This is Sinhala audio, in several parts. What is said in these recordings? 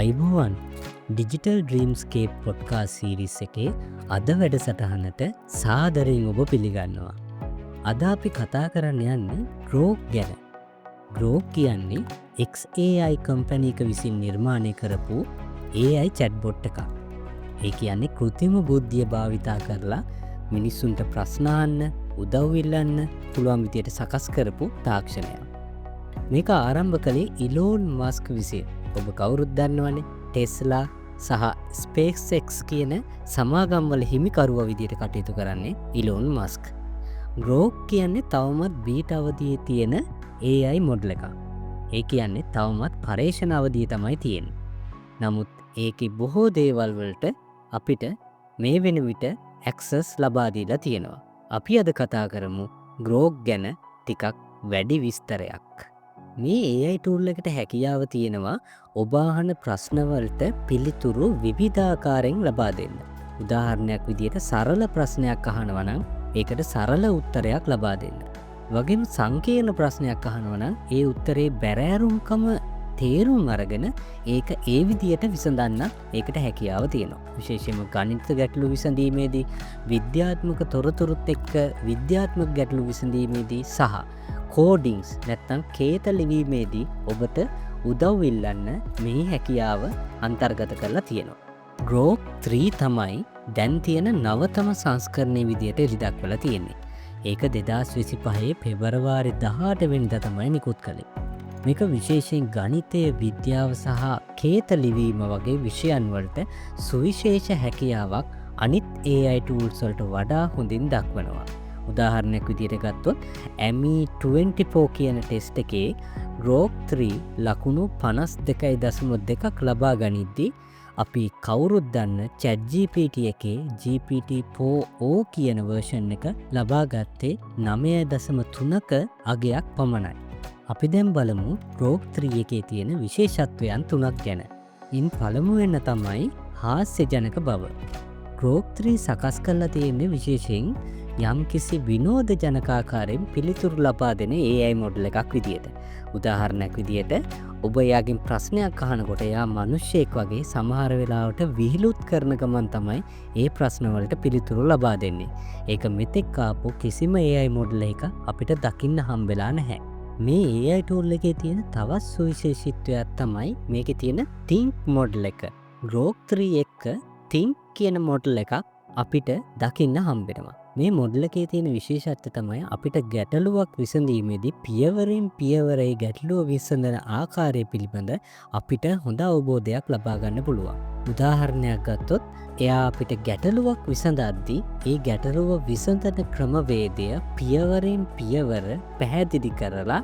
අයිබෝවන් ඩිජිටල් ඩ්‍රීම්ස්කේප් පොඩ්කාස්ට් සීරීස් එකේ අද වැඩසටහනට සාදරයෙන් ඔබ පිළිගන්නවා. අද අපි කතා කරන්න යන්නේ ග්‍රෝක් ගැන. ග්‍රෝක් කියන්නේ XAI කම්පැනි එක විසින් නිර්මාණය කරපු AI චැට්බොට් එකක්. ඒ කියන්නේ කෘත්‍රිම බුද්ධිය භාවිතා කරලා මිනිස්සුන්ට ප්‍රශ්න අහන්න, උදව් ඉල්ලන්න පුළුවන් විදියට සකස් කරපු තාක්ෂණයක්. මේක ආරම්භ කළේ ඉලෝන් මස්ක් විසින්. ඔබ කවුරුත් දන්නවනේ ටෙස්ලා සහ SpaceX කියන සමාගම්වල හිමිකරුවා විදියට කටයුතු කරන්නේ ඉලෝන් මස්ක්. ග්‍රෝක් කියන්නේ තවමත් බීටා අවධියේ තියෙන AI මොඩල් එකක්. ඒ කියන්නේ තවමත් පරීක්ෂණ අවධියේ තමයි තියෙන්නේ. නමුත් ඒකේ බොහෝ දේවල් වලට අපිට මේ වෙන විට ඇක්සස් ලබා දීලා තියෙනවා. අපි අද කතා කරමු ග්‍රෝක් ගැන ටිකක් වැඩි විස්තරයක්. මේ AI ටූල් එකට හැකියාව තියෙනවා ඔබ අහන ප්‍රශ්නවලට පිළිතුරු විවිධාකාරයෙන් ලබා දෙන්න. උදාහරණයක් විදිහට සරල ප්‍රශ්නයක් අහනවා නම් ඒකට සරල උත්තරයක් ලබා දෙන්න. වගේම සංකීර්ණ ප්‍රශ්නයක් අහනවා නම් ඒ උත්තරේ බැරෑරුම්කම තේරුම් අරගෙන ඒක ඒ විදියට විසඳන්න ඒකට හැකියාව තියෙනවා. විශේෂයෙන්ම ගණිත ගැටලු විසඳීමේදී, විද්‍යාත්මක තොරතුරුත් එක්ක විද්‍යාත්මක ගැටලු විසඳීමේදී සහ කෝඩින්ග්ස් නැත්තම් කේත ලිවීමේදී ඔබට උදව් ඉල්ලන්න මේ හැකියාව අන්තර්ගත කරලා තියෙනවා. ග්‍රෝක් 3 තමයි දැන් තියෙන නවතම සංස්කරණයේ විදියට එළිදක්වලා තියෙන්නේ. ඒක 2025 පෙබරවාරි 18 වෙනිදා තමයි නිකුත් කළේ. මේක විශේෂයෙන් ගණිතය, විද්‍යාව සහ කේත ලිවීම වගේ විෂයන් වලට සුවිශේෂ හැකියාවක් අනිත් AI tools වලට වඩා හොඳින් දක්වනවා. උදාහරණයක් විදිහට ගත්තොත් ME24 කියන ටෙස්ට් එකේ ග්‍රෝක් 3 ලකුණු 52.2ක් ලබා ගනිද්දී අපි කවුරුත් දන්න ChatGPT එකේ GPT-4o කියන version එක ලබා ගත්තේ 9.3ක අගයක් පමණයි. අපි දැන් බලමු ග්‍රෝක් 3 එකේ තියෙන විශේෂත්වයන් 3ක් ගැන. ඉන් පළමුවෙන් තමයි හාස්‍යජනක බව. ග්‍රෝක් 3 සකස් කරලා තියෙන්නේ විශේෂයෙන් යම්කිසි විනෝද ජනකාකාරයෙන් පිළිතුරු ලබා දෙන AI මොඩල් එකක් විදියට. උදාහරණයක් විදියට ඔබ එයාගෙන් ප්‍රශ්නයක් අහනකොට එයා මිනිස්සෙක් වගේ සමහර වෙලාවට විහිළුත් කරන ගමන් තමයි ඒ ප්‍රශ්නවලට පිළිතුරු ලබා දෙන්නේ. ඒක මෙතෙක් ආපු කිසිම AI මොඩල් එක අපිට දකින්න හම්බෙලා නැහැ. මේ AI ටූල් එකේ තියෙන තවත් සුවිශේෂීත්වයක් තමයි මේකේ තියෙන Think මොඩල් එක. ග්‍රෝක් 3 එක්ක Think කියන මොඩල් එකක් අපිට දකින්න හම්බෙනවා. මේ මොඩල් එකේ තියෙන විශේෂත්වය තමයි අපිට ගැටලුවක් විසඳීමේදී පියවරෙන් පියවරේ ගැටලුව විසඳන ආකාරය පිළිබඳ අපිට හොඳ අවබෝධයක් ලබා ගන්න පුළුවන්. උදාහරණයක් ගත්තොත් එයා අපිට ගැටලුවක් විසඳද්දී ඒ ගැටලුව විසඳන ක්‍රමවේදය පියවරෙන් පියවර පැහැදිලි කරලා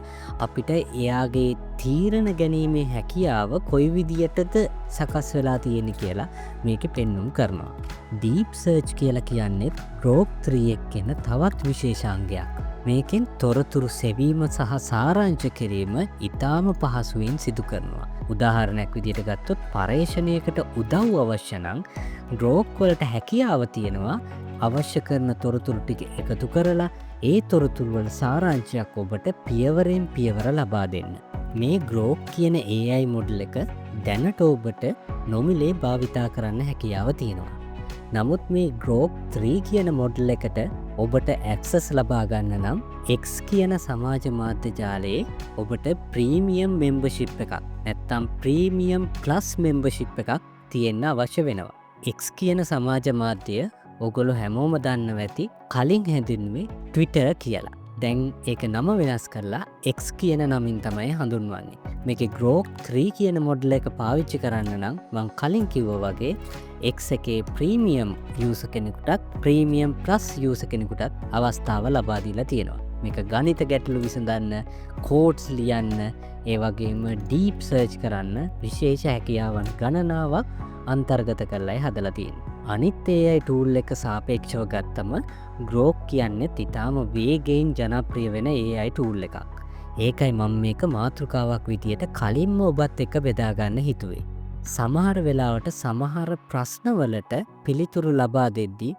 අපිට එයාගේ තීරණ ගැනීමේ හැකියාව කොයි විදියටද සකස් වෙලා තියෙන්නේ කියලා මේකේ පෙන්වුම් කරනවා. ඩීප් සර්ච් කියලා කියන්නේ ග්‍රෝක් 3 එක්කෙන තවත් විශේෂාංගයක්. මේකෙන් තොරතුරු සෙවීම සහ සාරාංශ කිරීම ඉතාම පහසුවෙන් සිදු කරනවා. උදාහරණයක් විදිහට ගත්තොත් පර්යේෂණයකට උදව් අවශ්‍ය නම් ග්‍රෝක් වලට හැකියාව තියෙනවා අවශ්‍ය කරන තොරතුරු ටික එකතු කරලා ඒ තොරතුරු වල සාරාංශයක් ඔබට පියවරෙන් පියවර ලබා දෙන්න. මේ ග්‍රෝක් කියන AI මොඩල් එක දැනට ඔබට නොමිලේ භාවිතා කරන්න හැකියාව තියෙනවා. නමුත් මේ ග්‍රෝක් 3 කියන මොඩල් එකට ඔබට ඇක්සස් ලබා ගන්න නම් X කියන සමාජ මාධ්‍ය ජාලයේ ඔබට ප්‍රීමියම් මෙම්බර්ෂිප් එකක් නැත්තම් ප්‍රීමියම් ප්ලස් මෙම්බර්ෂිප් එකක් තියෙන්න අවශ්‍ය වෙනවා. X කියන සමාජ මාධ්‍ය ඔගොල්ලෝ හැමෝම දන්නවා ඇති කලින් හැඳින්වුවේ Twitter කියලා. දැන් ඒක නම වෙනස් කරලා X කියන නමින් තමයි හඳුන්වන්නේ. මේකේ ග්‍රෝක් 3 කියන මොඩල් එක පාවිච්චි කරන්න නම් මම කලින් කිව්වා වගේ X එකේ ප්‍රීමියම් යූසර් කෙනෙකුටත් ප්‍රීමියම් ප්ලස් යූසර් කෙනෙකුටත් අවස්ථාව ලබා දීලා තියෙනවා. මේක ගණිත ගැටලු විසඳන්න, කෝඩ්ස් ලියන්න, ඒ වගේම ඩීප් සර්ච් කරන්න විශේෂ හැකියාවන් ගණනාවක් අන්තර්ගත කරලායි හදලා තියෙන්නේ. අනිත් AI ටූල් එක සාපේක්ෂව ගත්තම ග්‍රෝක් කියන්නේ ඉතාම වේගයෙන් ජනප්‍රිය වෙන AI ටූල් එකක්. ඒකයි මම මේක මාතෘකාවක් විදියට කලින්ම ඔබත් එක්ක බෙදා ගන්න හිතුවේ. සමහර වෙලාවට සමහර ප්‍රශ්නවලට පිළිතුරු ලබා දෙද්දී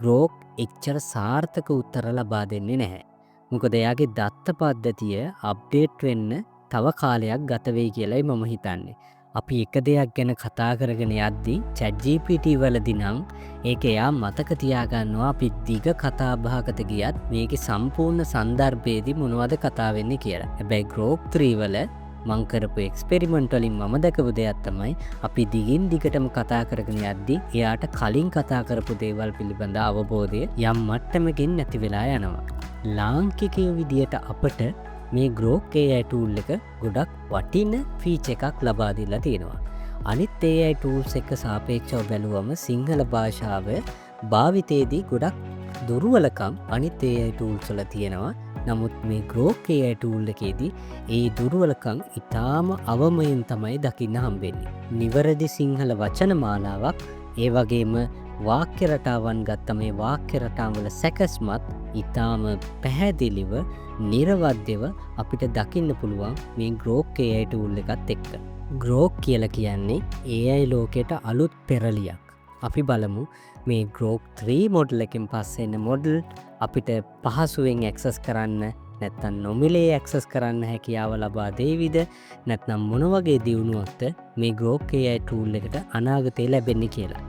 ග්‍රෝක් එච්චර සාර්ථක උත්තර ලබා දෙන්නේ නැහැ. මොකද එයාගේ දත්ත පද්ධතිය අප්ඩේට් වෙන්න තව කාලයක් ගත වෙයි කියලායි මම හිතන්නේ. අපි එක දෙයක් ගැන කතා කරගෙන යද්දී ChatGPT වලදී නම් ඒක එයා මතක තියාගන්නවා අපි දිග කතාබහකට ගියත් මේකේ සම්පූර්ණ සන්දර්භයේදී මොනවද කතා වෙන්නේ කියලා. හැබැයි Grok 3 වල මං කරපු එක්ස්පෙරිමන්ට් වලින් මම දැකපු දෙයක් තමයි අපි දිගින් දිගටම කතා කරගෙන යද්දී එයාට කලින් කතා කරපු දේවල් පිළිබඳ අවබෝධය යම් මට්ටමකින් නැති වෙලා යනවා. ලාංකිකයෝ විදියට අපට මේ Grok AI tool එක ගොඩක් වටින ෆීචර් එකක් ලබා දීලා තියෙනවා. අනිත් AI tools එක සාපේක්ෂව බැලුවම සිංහල භාෂාව භාවිතයේදී ගොඩක් දුර්වලකම් අනිත් AI tools වල තියෙනවා. නමුත් මේ Grok AI tool එකේදී ඒ දුර්වලකම් ඉතාම අවමයෙන් තමයි දකින්න හම්බෙන්නේ. නිවැරදි සිංහල වචන මාලාවක් ඒ වගේම වාක්‍ය රටාවන් ගත්ත මේ වාක්‍ය රටාවල සැකස්මත් ඉතාම පැහැදිලිව නිර්වද්‍යව අපිට දකින්න පුළුවන් මේ Grok AI tool එකත් එක්ක. Grok කියලා කියන්නේ AI ලෝකයට අලුත් පෙරලියක්. අපි බලමු මේ Grok 3 මොඩල් එකෙන් පස්සේ එන මොඩල් අපිට පහසුවෙන් ඇක්සස් කරන්න නැත්නම් නොමිලේ ඇක්සස් කරන්න හැකියාව ලබා දෙයිවිද නැත්නම් මොන වගේ දියුණුවක්ද මේ Grok AI tool එකට අනාගතේ ලැබෙන්නේ කියලා.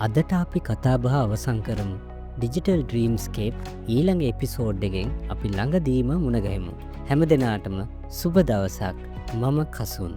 අදට අපි කතාබහ අවසන් කරමු. Digital Dreamscape ඊළඟ එපිසෝඩ් එකෙන් අපි ළඟදීම මුණ ගැහෙමු. හැම දිනාටම සුබ දවසක්. මම කසුන්.